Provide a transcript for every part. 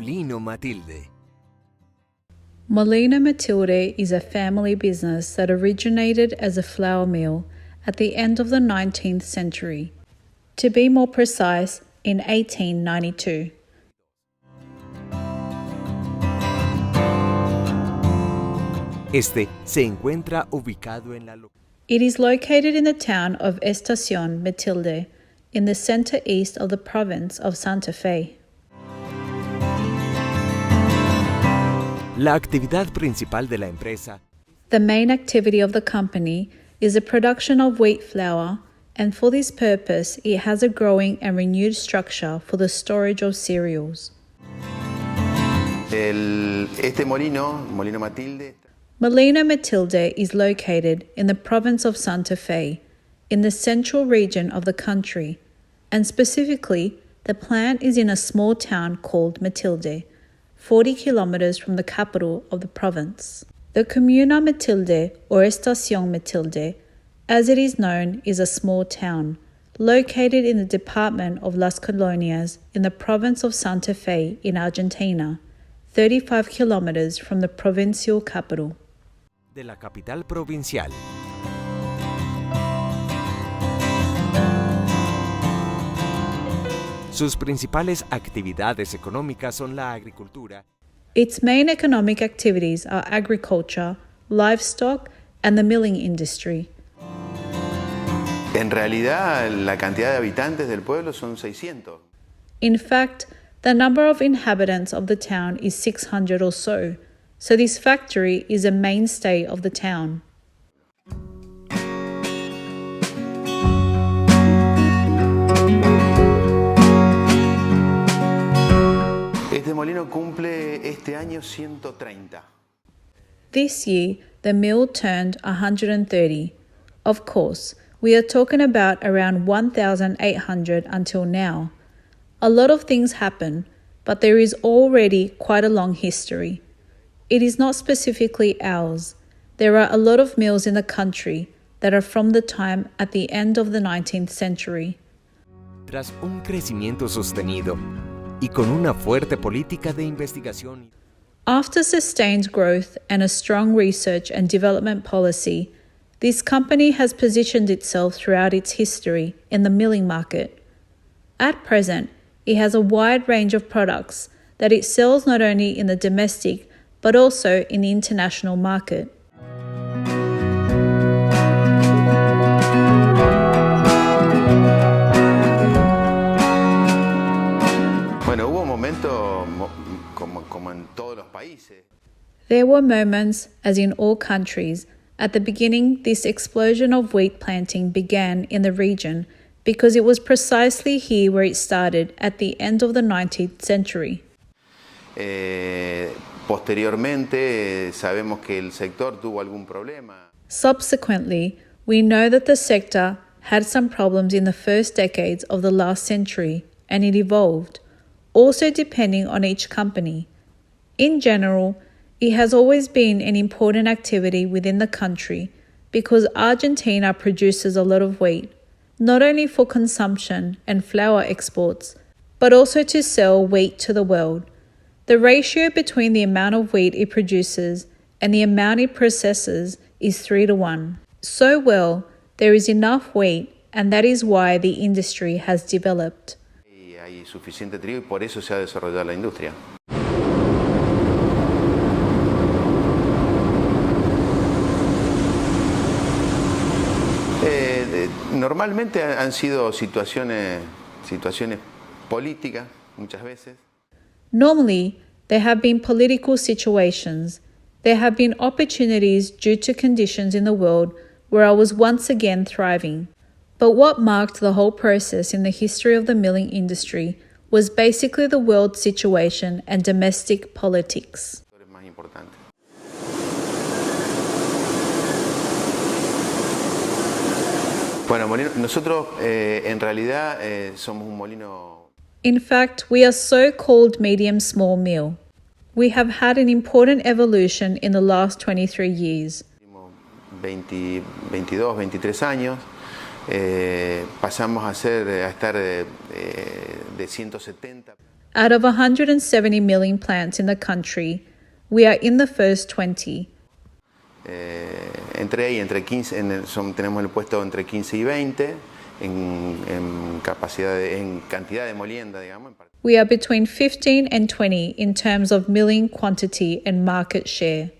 Molino Matilde. Molino Matilde is a family business that originated as a flour mill at the end of the 19th century. To be more precise, in 1892. Este se encuentra ubicado en la It is located in the town of Estación Matilde, in the center-east of the province of Santa Fe. La actividad principal de la empresa. The main activity of the company is the production of wheat flour, and for this purpose it has a growing and renewed structure for the storage of cereals. Molino Matilde. Molino Matilde is located in the province of Santa Fe, in the central region of the country, and specifically, the plant is in a small town called Matilde, 40 kilometers from the capital of the province. The Comuna Matilde, or Estación Matilde, as it is known, is a small town, located in the department of Las Colonias in the province of Santa Fe in Argentina, 35 kilometers from the provincial capital. De la capital provincial. Sus principales actividades económicas son la agricultura. Its main economic activities are agriculture, livestock, and the milling industry. En realidad, la cantidad de habitantes del pueblo son 600. In fact, the number of inhabitants of the town is 600 or so this factory is a mainstay of the town. Este molino cumple este año 130. This year, the mill turned 130. Of course, we are talking about around 1,800 until now. A lot of things happen, but there is already quite a long history. It is not specifically ours. There are a lot of mills in the country that are from the time at the end of the 19th century. Tras un crecimiento sostenido y con una fuerte política de investigación. After sustained growth and a strong research and development policy, this company has positioned itself throughout its history in the milling market. At present, it has a wide range of products that it sells not only in the domestic but also in the international market. Bueno, hubo momentos como en todos los países. There were moments, as in all countries. At the beginning, this explosion of wheat planting began in the region because it was precisely here where it started at the end of the 19th century. Posteriormente, sabemos que el sector tuvo algún problema. Subsequently, we know that the sector had some problems in the first decades of the last century, and it evolved, also depending on each company. In general, it has always been an important activity within the country because Argentina produces a lot of wheat, not only for consumption and flour exports, but also to sell wheat to the world. The ratio between the amount of wheat it produces and the amount it processes is 3-1. So well, there is enough wheat, and that is why the industry has developed. Hay suficiente trigo y por eso se ha desarrollado la industria. Normalmente han sido situaciones políticas muchas veces. Normally, there have been political situations. There have been opportunities due to conditions in the world where I was once again thriving. But what marked the whole process in the history of the milling industry was basically the world situation and domestic politics. Bueno, nosotros en realidad somos un molino. In fact, we are so-called medium-small mill. We have had an important evolution in the last 23 years. 22, 23 años, pasamos a estar de 170. Out of 170 million plants in the country, we are in the first 20. Entre 15, tenemos el puesto entre 15 y 20 en cantidad de molienda, digamos. We are between 15 and 20 in terms of milling quantity and market share.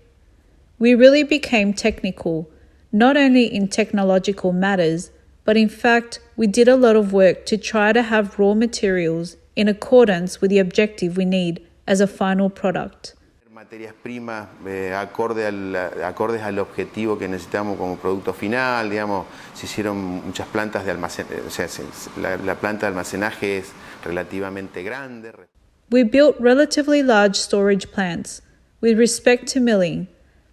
We really became technical, not only in technological matters, but in fact, we did a lot of work to try to have raw materials in accordance with the objective we need as a final product. Materias primas acordes al objetivo que necesitamos como producto final, digamos, se hicieron muchas plantas de almacenaje, o sea, la planta de almacenaje es relativamente grande. We built relatively large storage plants with respect to milling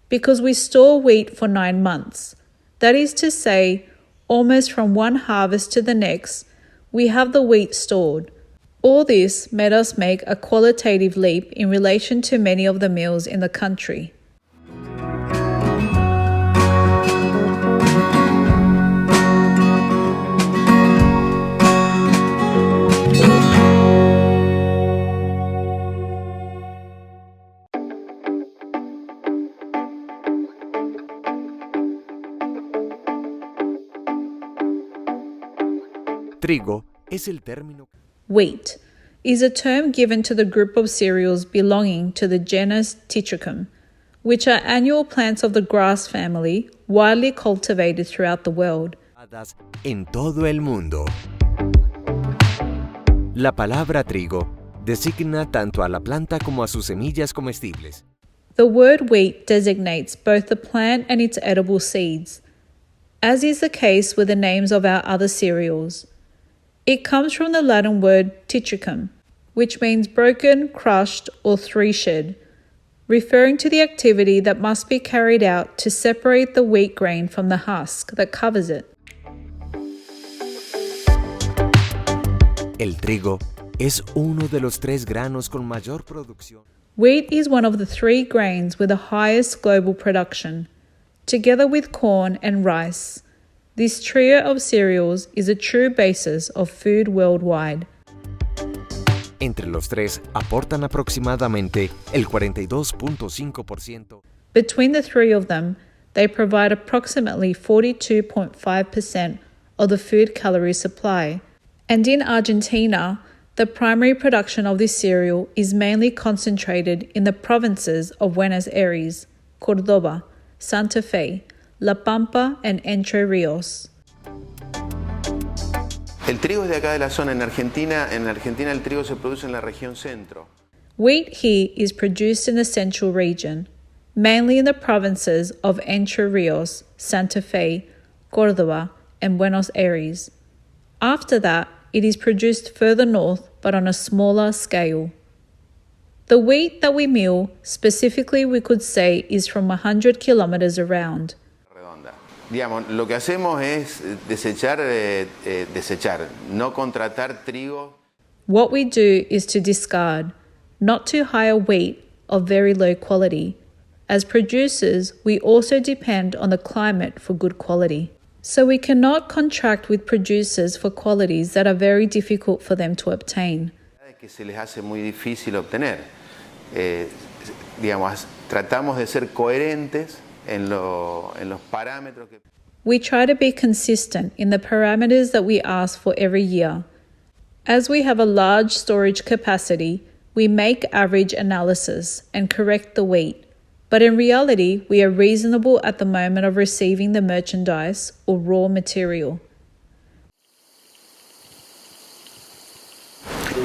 because we store wheat for 9 months. That is to say, almost from one harvest to the next, we have the wheat stored. All this made us make a qualitative leap in relation to many of the mills in the country. Trigo es el término. Wheat is a term given to the group of cereals belonging to the genus Triticum, which are annual plants of the grass family widely cultivated throughout the world. En todo el mundo. La palabra trigo designa tanto a la planta como a sus semillas comestibles. The word wheat designates both the plant and its edible seeds, as is the case with the names of our other cereals. It comes from the Latin word triticum, which means broken, crushed, or threshed, referring to the activity that must be carried out to separate the wheat grain from the husk that covers it. El trigo es uno de los 3 granos con mayor producción. Wheat is one of the 3 grains with the highest global production, together with corn and rice. This trio of cereals is a true basis of food worldwide. Entre los 3 aportan aproximadamente el 42.5%. Between the 3 of them, they provide approximately 42.5% of the food calorie supply. And in Argentina, the primary production of this cereal is mainly concentrated in the provinces of Buenos Aires, Córdoba, Santa Fe, La Pampa, and Entre Ríos. El trigo es de acá de la zona. En Argentina el trigo se produce en la región centro. Wheat here is produced in the central region, mainly in the provinces of Entre Ríos, Santa Fe, Córdoba, and Buenos Aires. After that, it is produced further north, but on a smaller scale. The wheat that we mill, specifically we could say, is from 100 kilometers around. Digamos, lo que hacemos es desechar, no contratar trigo. What we do is to discard, not to hire wheat of very low quality. As producers, we also depend on the climate for good quality. So we cannot contract with producers for qualities that are very difficult for them to obtain. Que se les hace muy difícil obtener. Digamos, tratamos de ser coherentes en los parámetros que... We try to be consistent in the parameters that we ask for every year. As we have a large storage capacity, we make average analysis and correct the wheat. But in reality, we are reasonable at the moment of receiving the merchandise or raw material.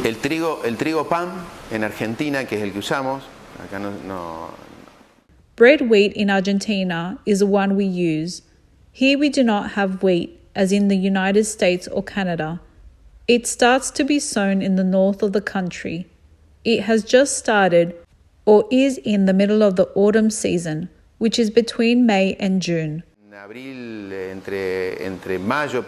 El trigo pan en Argentina, que es el que usamos, acá no. Bread wheat in Argentina is the one we use. Here we do not have wheat, as in the United States or Canada. It starts to be sown in the north of the country. It has just started, or is in the middle of the autumn season, which is between May and June. Entre mayo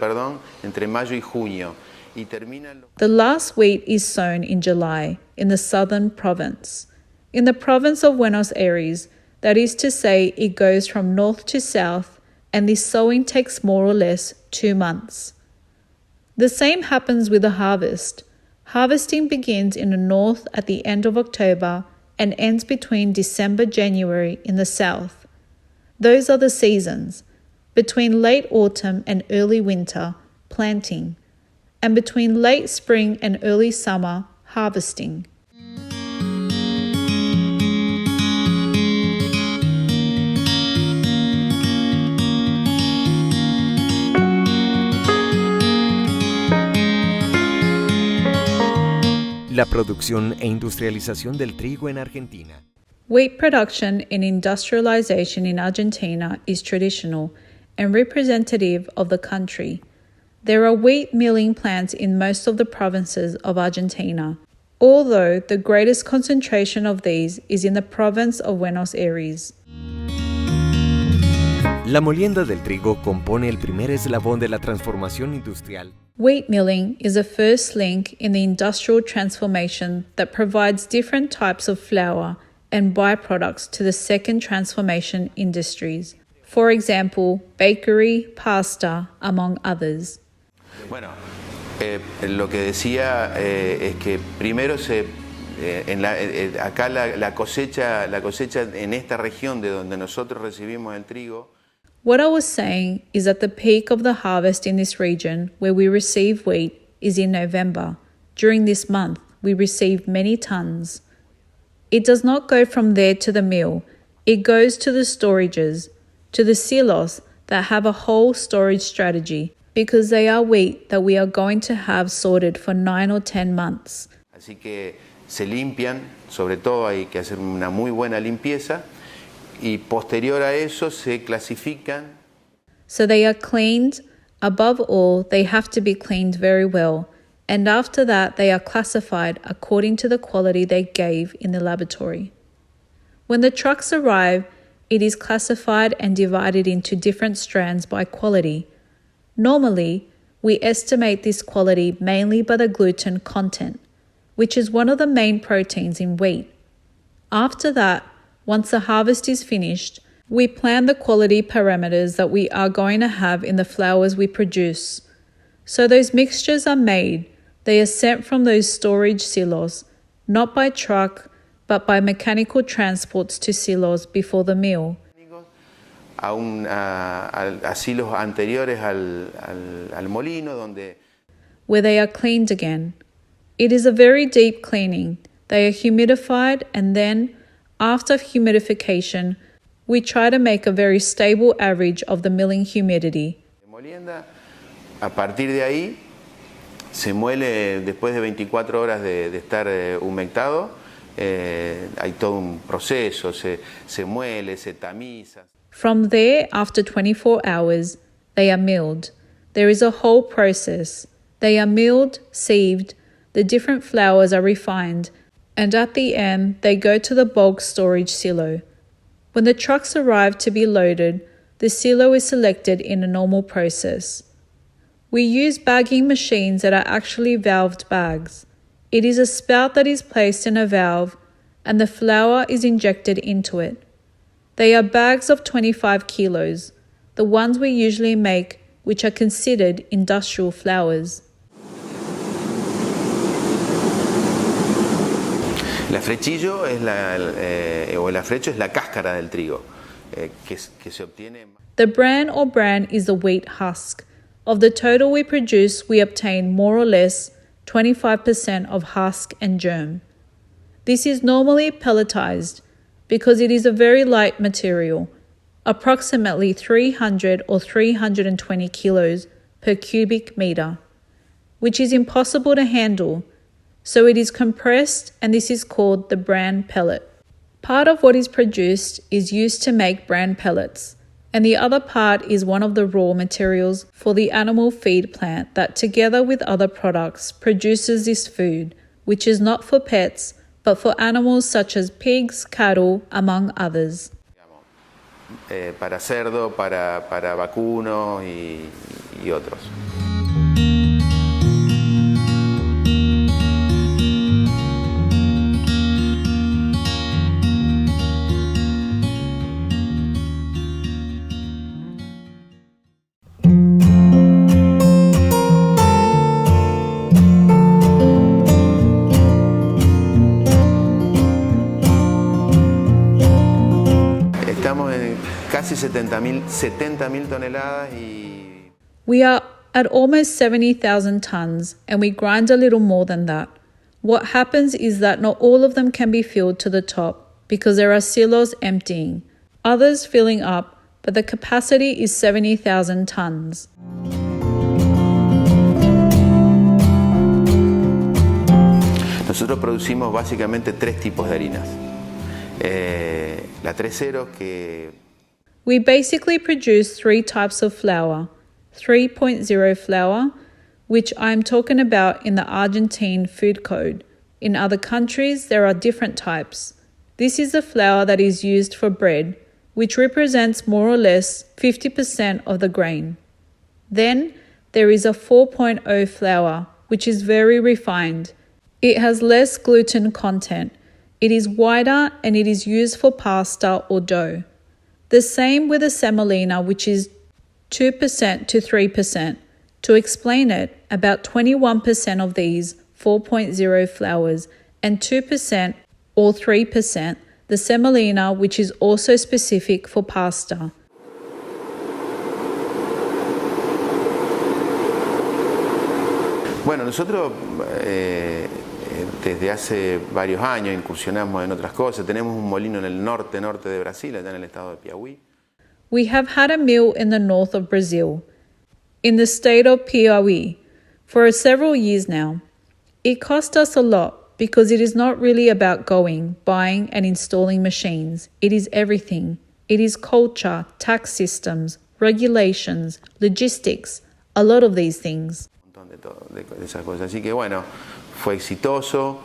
y junio. Y termina... The last wheat is sown in July in the southern province. In the province of Buenos Aires, that is to say, it goes from north to south, and this sowing takes more or less 2 months. The same happens with the harvest. Harvesting begins in the north at the end of October and ends between December-January in the south. Those are the seasons. Between late autumn and early winter, planting, and between late spring and early summer, harvesting. La producción e industrialización del trigo en Argentina. Wheat production and industrialization in Argentina is traditional and representative of the country. There are wheat milling plants in most of the provinces of Argentina, although the greatest concentration of these is in the province of Buenos Aires. La molienda del trigo compone el primer eslabón de la transformación industrial. Wheat milling is the first link in the industrial transformation that provides different types of flour and byproducts to the second transformation industries. For example, bakery, pasta, among others. Bueno, lo que decía es que primero acá la cosecha en esta región de donde nosotros recibimos el trigo. What I was saying is that the peak of the harvest in this region where we receive wheat is in November. During this month, we receive many tons. It does not go from there to the mill. It goes to the storages, to the silos that have a whole storage strategy because they are wheat that we are going to have sorted for 9 or 10 months. Así que se limpian, sobre todo hay que hacer una muy buena limpieza. Y posterior a eso se clasifican. So they are cleaned. Above all, they have to be cleaned very well. And after that, they are classified according to the quality they gave in the laboratory. When the trucks arrive, it is classified and divided into different strands by quality. Normally, we estimate this quality mainly by the gluten content, which is one of the main proteins in wheat. After that, once the harvest is finished, we plan the quality parameters that we are going to have in the flours we produce. So those mixtures are made. They are sent from those storage silos, not by truck, but by mechanical transports to silos before the mill. A silos anteriores al molino, donde where they are cleaned again. It is a very deep cleaning. They are humidified and then, after humidification, we try to make a very stable average of the milling humidity. A partir de ahí, se muele después de 24 horas de estar humectado. Hay todo un proceso, se muele, se tamiza. From there, after 24 hours, they are milled. There is a whole process. They are milled, sieved, the different flours are refined, and at the end, they go to the bulk storage silo. When the trucks arrive to be loaded, the silo is selected in a normal process. We use bagging machines that are actually valved bags. It is a spout that is placed in a valve, and the flour is injected into it. They are bags of 25 kilos, the ones we usually make, which are considered industrial flours. El afrechillo o el afrecho es la cáscara del trigo que se obtiene. The bran or bran is the wheat husk. Of the total we produce, we obtain more or less 25% of husk and germ. This is normally pelletized because it is a very light material, approximately 300 or 320 kilos per cubic meter, which is impossible to handle. So it is compressed, and this is called the bran pellet. Part of what is produced is used to make bran pellets, and the other part is one of the raw materials for the animal feed plant that, together with other products, produces this food, which is not for pets, but for animals such as pigs, cattle, among others. Para cerdo, para vacuno y otros. 70.000 toneladas y... We are at almost 70,000 tons and we grind a little more than that. What happens is that not all of them can be filled to the top because there are silos emptying, others filling up, but the capacity is 70,000 tons. Nosotros producimos básicamente 3 tipos de harinas. La 3.0 que... We basically produce 3 types of flour. 3.0 flour, which I'm talking about in the Argentine food code. In other countries, there are different types. This is the flour that is used for bread, which represents more or less 50% of the grain. Then there is a 4.0 flour, which is very refined. It has less gluten content. It is whiter and it is used for pasta or dough. The same with the semolina, which is 2% to 3%. To explain it, about 21% of these 4.0 flours and 2% or 3% the semolina, which is also specific for pasta. Bueno, nosotros desde hace varios años incursionamos en otras cosas. Tenemos un molino en el norte de Brasil, allá en el estado de Piauí. We have had a mill in the north of Brazil, in the state of Piauí, for several years now. It cost us a lot because it is not really about going, buying and installing machines. It is everything. It is culture, tax systems, regulations, logistics, a lot of these things. De esas cosas. Así que bueno, fue exitoso,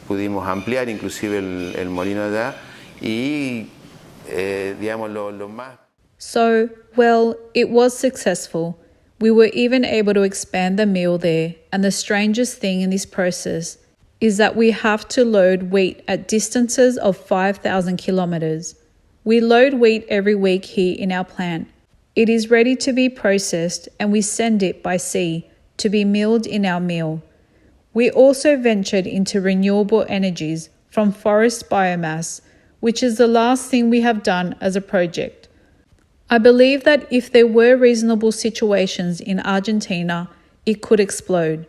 pudimos ampliar inclusive el molino de allá y digamos lo más... So, well, it was successful. We were even able to expand the mill there, and the strangest thing in this process is that we have to load wheat at distances of 5,000 kilometers. We load wheat every week here in our plant. It is ready to be processed and we send it by sea to be milled in our mill. We also ventured into renewable energies from forest biomass, which is the last thing we have done as a project. I believe that if there were reasonable situations in Argentina, it could explode.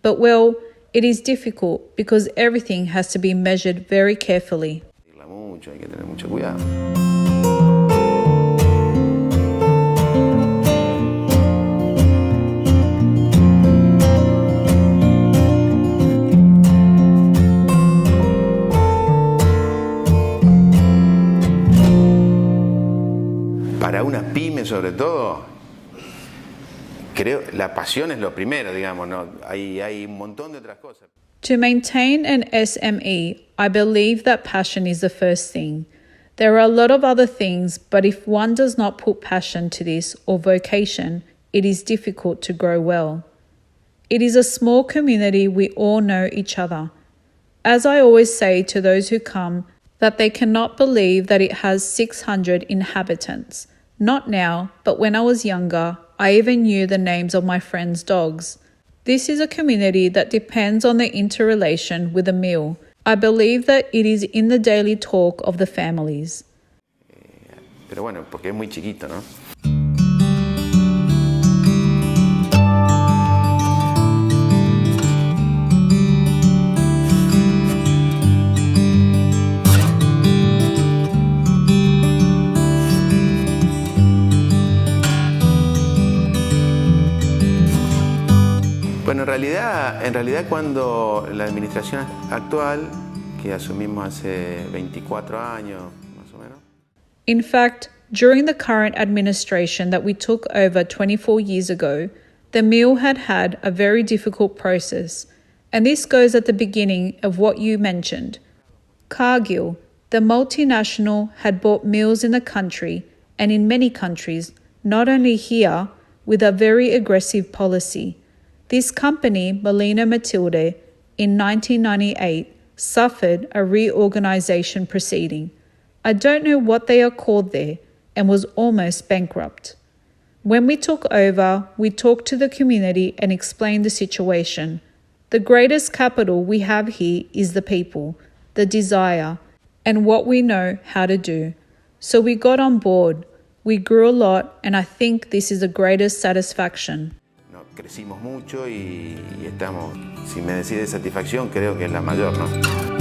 But well, it is difficult because everything has to be measured very carefully. Hay que tener mucho cuidado. Para una pyme sobre todo, creo, la pasión es lo primero, digamos, ¿no? Hay un montón de otras cosas. To maintain an SME, I believe that passion is the first thing. There are a lot of other things, but if one does not put passion to this or vocation, it is difficult to grow well. It is a small community, we all know each other. As I always say to those who come, that they cannot believe that it has 600 inhabitants. Not now, but when I was younger, I even knew the names of my friends' dogs. This is a community that depends on the interrelation with the mill. I believe that it is in the daily talk of the families. Pero bueno, porque es muy chiquito, ¿no? Bueno, en realidad cuando la administración actual, que asumimos hace 24 años más o menos. In fact, during the current administration that we took over 24 years ago, the mill had had a very difficult process, and this goes at the beginning of what you mentioned. Cargill, the multinational, had bought mills in the country and in many countries, not only here, with a very aggressive policy. This company, Molino de Matilde, in 1998 suffered a reorganization proceeding. I don't know what they are called there, and was almost bankrupt. When we took over, we talked to the community and explained the situation. The greatest capital we have here is the people, the desire, and what we know how to do. So we got on board. We grew a lot, and I think this is the greatest satisfaction. No, crecimos mucho y estamos, si me decís de satisfacción, creo que es la mayor, ¿no?